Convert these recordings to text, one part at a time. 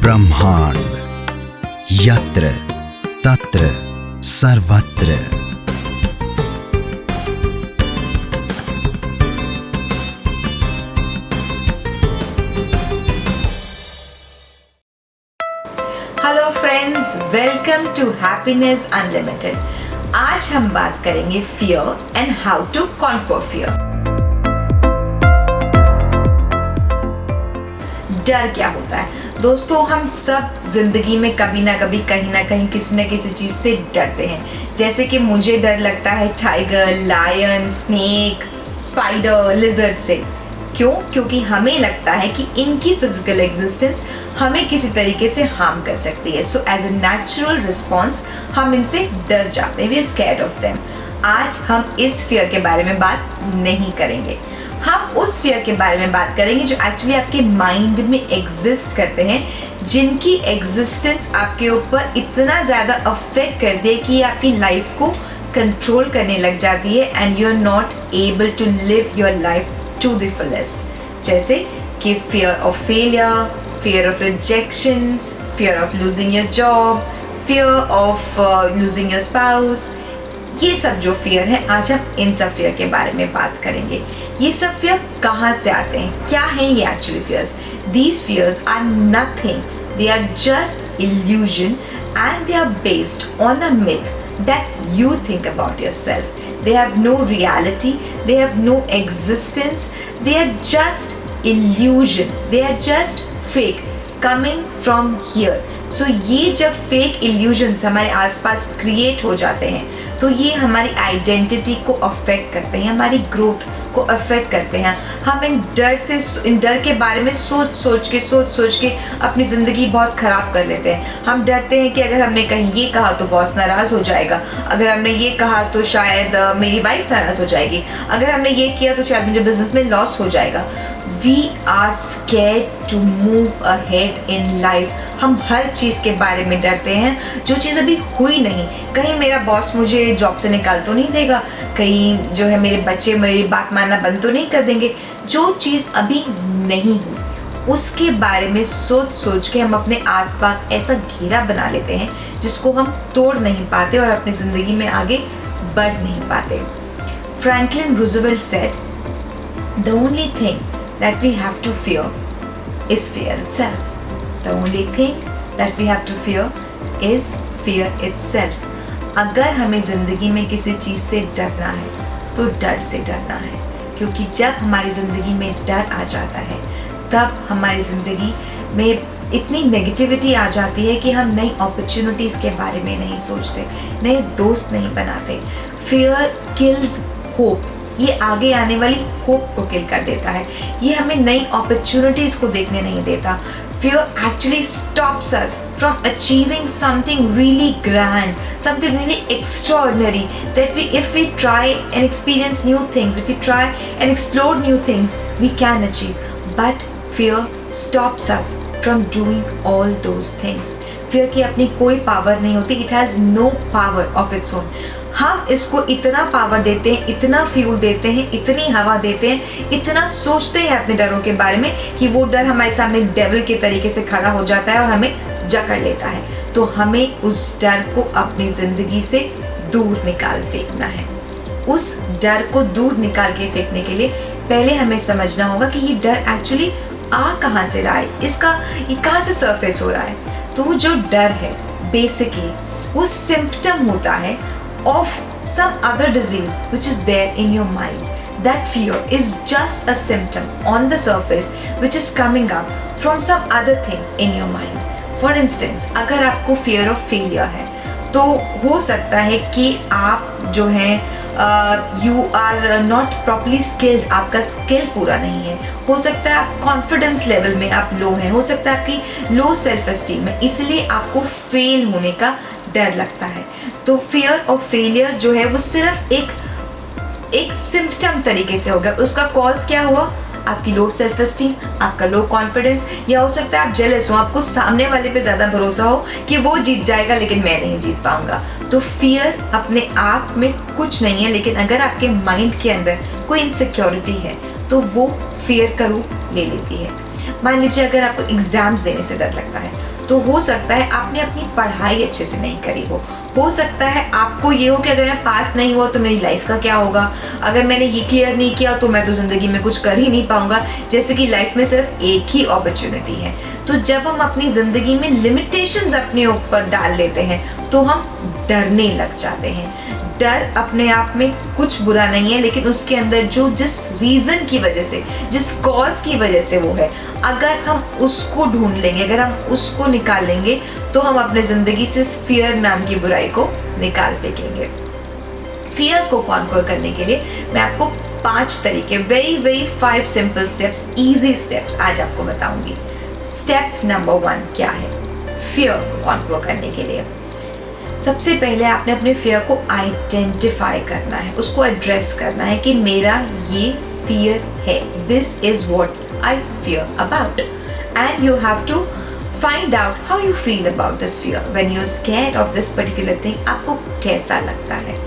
ब्रह्मांड यत्र तत्र सर्वत्र। Hello friends, welcome to happiness unlimited. आज हम बात करेंगे fear and how to conquer fear. डर क्या होता है दोस्तों? हम सब जिंदगी में कभी ना कभी कहीं ना कहीं किसी न किसी चीज से डरते हैं। जैसे कि मुझे डर लगता है tiger, lion, snake, spider, lizard से। क्यों? क्योंकि हमें लगता है कि इनकी फिजिकल एग्जिस्टेंस हमें किसी तरीके से हार्म कर सकती है। So as a natural response हम इनसे डर जाते हैं। We are scared of them. आज हम इस फियर के बारे में बात नहीं करेंगे। हम उस फियर के बारे में बात करेंगे जो एक्चुअली आपके माइंड में एग्जिस्ट करते हैं, जिनकी एग्जिस्टेंस आपके ऊपर इतना ज़्यादा अफेक्ट कर दे कि आपकी लाइफ को कंट्रोल करने लग जाती है and you are not able to live your life to the fullest. जैसे कि fear of failure, fear of rejection, fear of losing your job, fear of losing your spouse। ये सब जो फियर है, आज हम इन सब फियर के बारे में बात करेंगे। ये सब फियर कहाँ से आते हैं? क्या हैं ये actually fears? These fears are nothing. They are just illusion and they are based on a myth that you think about yourself. They have no reality. They have no existence. They are just illusion. They are just fake coming from here. So ये जब fake illusions हमारे आसपास create हो जाते हैं तो ये हमारी आइडेंटिटी को अफेक्ट करते हैं, हमारी ग्रोथ को अफेक्ट करते हैं। हम इन डर के बारे में सोच सोच के अपनी ज़िंदगी बहुत ख़राब कर लेते हैं। हम डरते हैं कि अगर हमने कहीं ये कहा तो बॉस नाराज़ हो जाएगा, अगर हमने ये कहा तो शायद मेरी वाइफ नाराज़ हो जाएगी, अगर हमने ये किया तो शायद मुझे बिजनेस में लॉस हो जाएगा। We are scared to move ahead in life। हम हर चीज़ के बारे में डरते हैं जो चीज़ अभी हुई नहीं। कहीं मेरा बॉस मुझे जॉब से निकाल तो नहीं देगा, कहीं जो है मेरे बच्चे मेरी बात मानना बंद तो नहीं कर देंगे। जो चीज़ अभी नहीं हुई उसके बारे में सोच के हम अपने आसपास ऐसा घेरा बना लेते हैं जिसको हम तोड़ नहीं पाते और अपनी ज़िंदगी में आगे बढ़ नहीं पाते। Franklin Roosevelt said, "The only thing that we have to fear is fear itself." The only thing that we have to fear is fear itself। अगर हमें ज़िंदगी में किसी चीज़ से डरना है तो डर से डरना है, क्योंकि जब हमारी ज़िंदगी में डर आ जाता है तब हमारी ज़िंदगी में इतनी नेगेटिविटी आ जाती है कि हम नई अपॉर्चुनिटीज़ के बारे में नहीं सोचते, नए दोस्त नहीं बनाते। Fear kills hope. ये आगे आने वाली होप को किल कर देता है। ये हमें नई अपॉर्चुनिटीज़ को देखने नहीं देता। Fear actually stops us from achieving something really grand, something really extraordinary that if we try and experience new things, if we try and explore new things, we can achieve. But fear stops us from doing all those things. Fear की अपनी कोई power नहीं होती। It has no power of its own। हम इसको इतना power देते हैं, इतना फ्यूल देते हैं, इतनी हवा देते हैं, इतना सोचते हैं अपने डरों के बारे में कि वो डर हमारे सामने डेविल के तरीके से खड़ा हो जाता है और हमें जकड़ लेता है। तो हमें उस डर को अपनी ज़िंदगी से दूर निकाल फेंकना है। उस डर को दूर निकाल के फेंकने के लिए पहले हमें समझना होगा कि ये डर एक्चुअली आ कहाँ से रहा है, ये कहाँ से सरफेस हो रहा है। तो वो जो डर है बेसिकली वो सिम्पटम होता है of some other disease which is there in your mind. That fear is just a symptom on the surface which is coming up from some other thing in your mind. For instance, अगर आपको fear of failure है तो हो सकता है कि आप जो हैं you are not properly skilled, आपका स्किल पूरा नहीं है। हो सकता है आप कॉन्फिडेंस लेवल में आप लो हैं, हो सकता है आपकी लो सेल्फ एस्टीम है, इसलिए आपको फेल होने का डर लगता है। तो फियर ऑफ फेलियर जो है वो सिर्फ एक सिम्पटम तरीके से हो गया। उसका कॉज क्या हुआ? आपकी लो सेल्फ एस्टीम, आपका लो कॉन्फिडेंस, या हो सकता है आप जेलस हो, आपको सामने वाले पे ज़्यादा भरोसा हो कि वो जीत जाएगा लेकिन मैं नहीं जीत पाऊंगा। तो फियर अपने आप में कुछ नहीं है, लेकिन अगर आपके माइंड के अंदर कोई इनसिक्योरिटी है तो वो फियर का रूप ले लेती है। मान लीजिए अगर आपको एग्जाम्स देने से डर लगता है तो हो सकता है आपने अपनी पढ़ाई अच्छे से नहीं करी हो सकता है आपको ये हो कि अगर मैं पास नहीं हुआ तो मेरी लाइफ का क्या होगा, अगर मैंने ये क्लियर नहीं किया तो मैं तो ज़िंदगी में कुछ कर ही नहीं पाऊंगा, जैसे कि लाइफ में सिर्फ एक ही अपॉर्चुनिटी है। तो जब हम अपनी ज़िंदगी में लिमिटेशंस अपने ऊपर डाल लेते हैं तो हम डरने लग जाते हैं। डर अपने आप में कुछ बुरा नहीं है, लेकिन उसके अंदर जो जिस रीज़न की वजह से, जिस कॉज की वजह से वो है, अगर हम उसको ढूंढ लेंगे, अगर हम उसको निकाल लेंगे तो हम अपने ज़िंदगी से इस फियर नाम की बुराई को निकाल फेंकेंगे। फियर को कॉन्कर करने के लिए मैं आपको 5 तरीके, very 5 simple steps, easy steps आज आपको बताऊंगी। स्टेप नंबर 1 क्या है फियर को कॉन्कर करने के लिए? सबसे पहले आपने अपने फियर को आइडेंटिफाई करना है, उसको एड्रेस करना है कि मेरा ये फियर है, this is what I fear about, and you have to find out how you feel about this fear. When you are scared of this particular thing, आपको कैसा लगता है।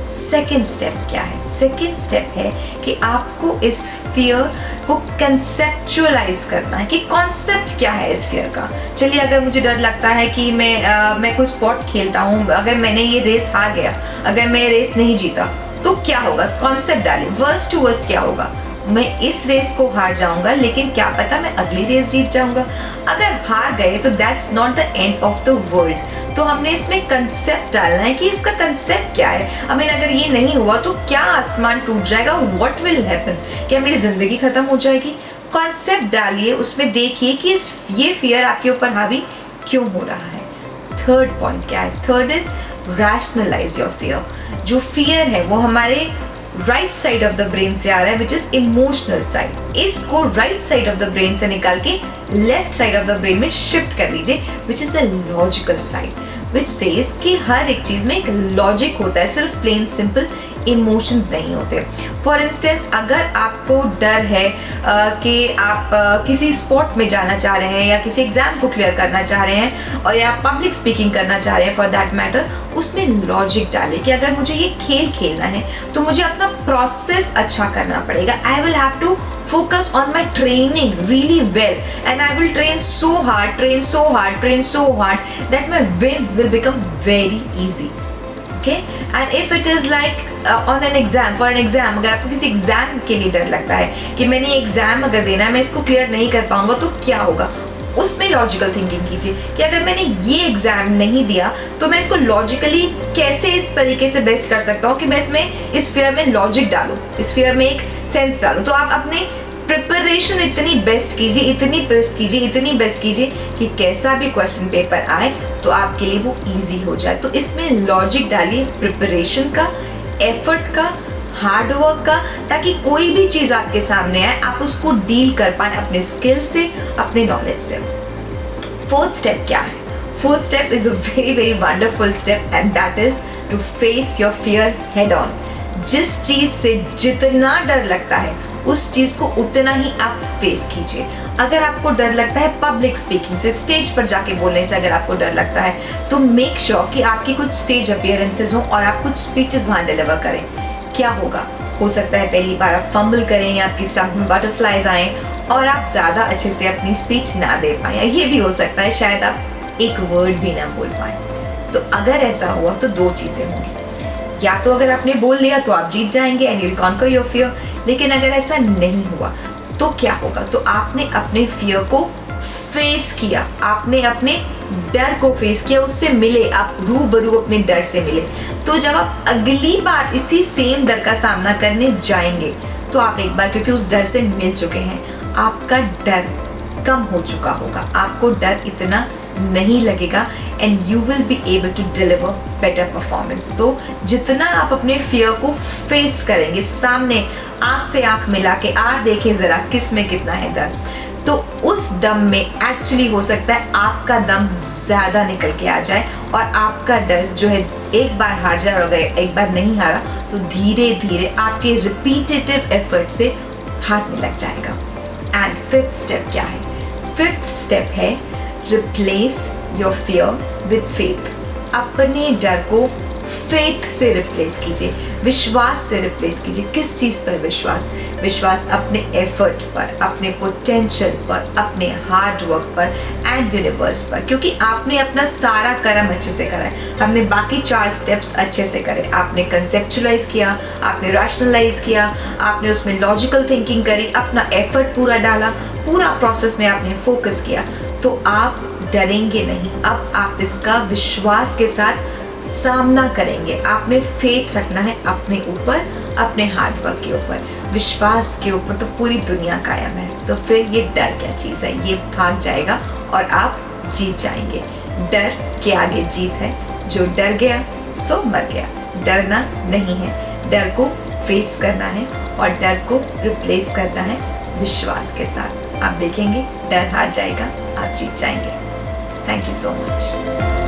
सेकेंड स्टेप क्या है? सेकेंड स्टेप है कि आपको इस फियर को कंसेप्चुअलाइज करना है कि कॉन्सेप्ट क्या है इस फियर का। चलिए, अगर मुझे डर लगता है कि मैं कोई स्पोर्ट खेलता हूँ, अगर मैंने ये रेस हार गया, अगर मैं रेस नहीं जीता तो क्या होगा, कॉन्सेप्ट डालिए। वर्स्ट टू वर्स्ट क्या होगा, मैं इस रेस को हार जाऊंगा लेकिन क्या पता मैं अगली रेस जीत जाऊंगा। अगर हार गए तो that's not the end of the world. तो हमने इसमें कंसेप्ट डालना है कि इसका कंसेप्ट क्या है। अगर ये नहीं हुआ तो क्या आसमान टूट जाएगा, व्हाट विल हैपन, क्या मेरी जिंदगी खत्म हो जाएगी। कॉन्सेप्ट डालिए, उसमें देखिए कि ये फियर आपके ऊपर हावी क्यों हो रहा है। थर्ड पॉइंट क्या है? Third is rationalise your fear. जो फियर है वो हमारे right side of the brain से आ रहा है, विच इज इमोशनल साइड। इसको right side of the brain से निकाल के left side of the brain में शिफ्ट कर लीजिए, which is the logical side, which says कि हर एक चीज में एक लॉजिक होता है, सिर्फ प्लेन सिंपल इमोशंस नहीं होते। फॉर इंस्टेंस, अगर आपको डर है कि आप किसी स्पोर्ट में जाना चाह रहे हैं या किसी एग्जाम को क्लियर करना चाह रहे हैं और या पब्लिक स्पीकिंग करना चाह रहे हैं फॉर दैट मैटर, उसमें लॉजिक डालें कि अगर मुझे ये खेल खेलना है तो मुझे अपना प्रोसेस अच्छा करना पड़ेगा। I will have to focus on my training really well and I will train so hard that my win will become very easy. Okay? And if it is like on an exam, for an exam, अगर आपको किसी exam के लिए डर लगता है कि मैंने एग्जाम अगर देना है, मैं इसको क्लियर नहीं कर पाऊंगा तो क्या होगा, उसमें लॉजिकल थिंकिंग कीजिए कि अगर मैंने ये एग्जाम नहीं दिया तो मैं इसको लॉजिकली कैसे इस तरीके से बेस्ट कर सकता हूँ कि मैं इसमें इस फियर में लॉजिक डालूं, इस फियर में एक सेंस डालूं। तो आप अपने प्रिपरेशन इतनी बेस्ट कीजिए, इतनी बेस्ट कीजिए कि कैसा भी क्वेश्चन पेपर आए तो आपके लिए वो इजी हो जाए। तो इसमें लॉजिक डालिए, प्रिपरेशन का, एफर्ट का, हार्ड वर्क का, ताकि कोई भी चीज़ आपके सामने आए आप उसको डील कर पाए अपने स्किल से, अपने नॉलेज से। फोर्थ स्टेप क्या है? Fourth step is a very wonderful step and that is to face your fear head on. जिस चीज़ से जितना डर लगता है उस चीज़ को उतना ही आप फेस कीजिए। अगर आपको डर लगता है पब्लिक स्पीकिंग से, स्टेज पर जाके बोलने से अगर आपको डर लगता है तो मेक श्योर कि आपकी कुछ स्टेज अपीयरेंसेस हो और आप कुछ स्पीचेस वहाँ डिलीवर करें। क्या होगा, हो सकता है पहली बार आप फंबल करें या आपकी स्टार्ट में बटरफ्लाइज आएँ और आप ज़्यादा अच्छे से अपनी स्पीच ना दे पाएँ, या ये भी हो सकता है शायद आप एक वर्ड भी ना बोल पाएँ। तो अगर ऐसा हुआ तो 2 चीज़ें होंगी, या तो अगर आपने बोल लिया तो आप जीत जाएंगे and you will conquer your fear, लेकिन अगर ऐसा नहीं हुआ तो क्या होगा, तो आपने अपने फियर को फेस किया, आपने अपने डर को फेस किया, उससे मिले, आप रूबरू अपने डर से मिले। तो जब आप अगली बार इसी सेम डर का सामना करने जाएंगे तो आप एक बार, क्योंकि उस डर से मिल चुके हैं, आपका डर कम हो चुका होगा, आपको डर इतना नहीं लगेगा and you will be able to deliver better performance. तो जितना आप अपने फियर को फेस करेंगे, सामने आंख से आंख मिला के देखें जरा किस में कितना है डर, तो उस दम में एक्चुअली हो सकता है आपका दम ज़्यादा निकल के आ जाए और आपका डर जो है एक बार हार जाए और एक बार नहीं हारा तो धीरे धीरे आपके रिपीटेटिव एफर्ट से हाथ में लग जाएगा। एंड फिफ्थ स्टेप क्या है? फिफ्थ स्टेप है replace your fear with faith. अपने डर को फेथ से रिप्लेस कीजिए, विश्वास से रिप्लेस कीजिए। किस चीज़ पर विश्वास? विश्वास अपने एफर्ट पर, अपने पोटेंशियल पर, अपने हार्ड वर्क पर एंड यूनिवर्स पर, क्योंकि आपने अपना सारा कर्म अच्छे से करा है। हमने बाकी 4 स्टेप्स अच्छे से करे। आपने कंसेप्चुलाइज किया, आपने रैशनलाइज किया, आपने उसमें लॉजिकल थिंकिंग करी, अपना एफर्ट पूरा डाला, पूरा प्रोसेस में आपने फोकस किया, तो आप डरेंगे नहीं। अब आप इसका विश्वास के साथ सामना करेंगे। आपने फेथ रखना है अपने ऊपर, अपने हार्ड वर्क के ऊपर। विश्वास के ऊपर तो पूरी दुनिया कायम है, तो फिर ये डर क्या चीज़ है? ये भाग जाएगा और आप जीत जाएंगे। डर के आगे जीत है। जो डर गया सो मर गया। डरना नहीं है, डर को फेस करना है और डर को रिप्लेस करना है विश्वास के साथ। आप देखेंगे डर हार जाएगा, आप जीत जाएंगे। Thank you so much.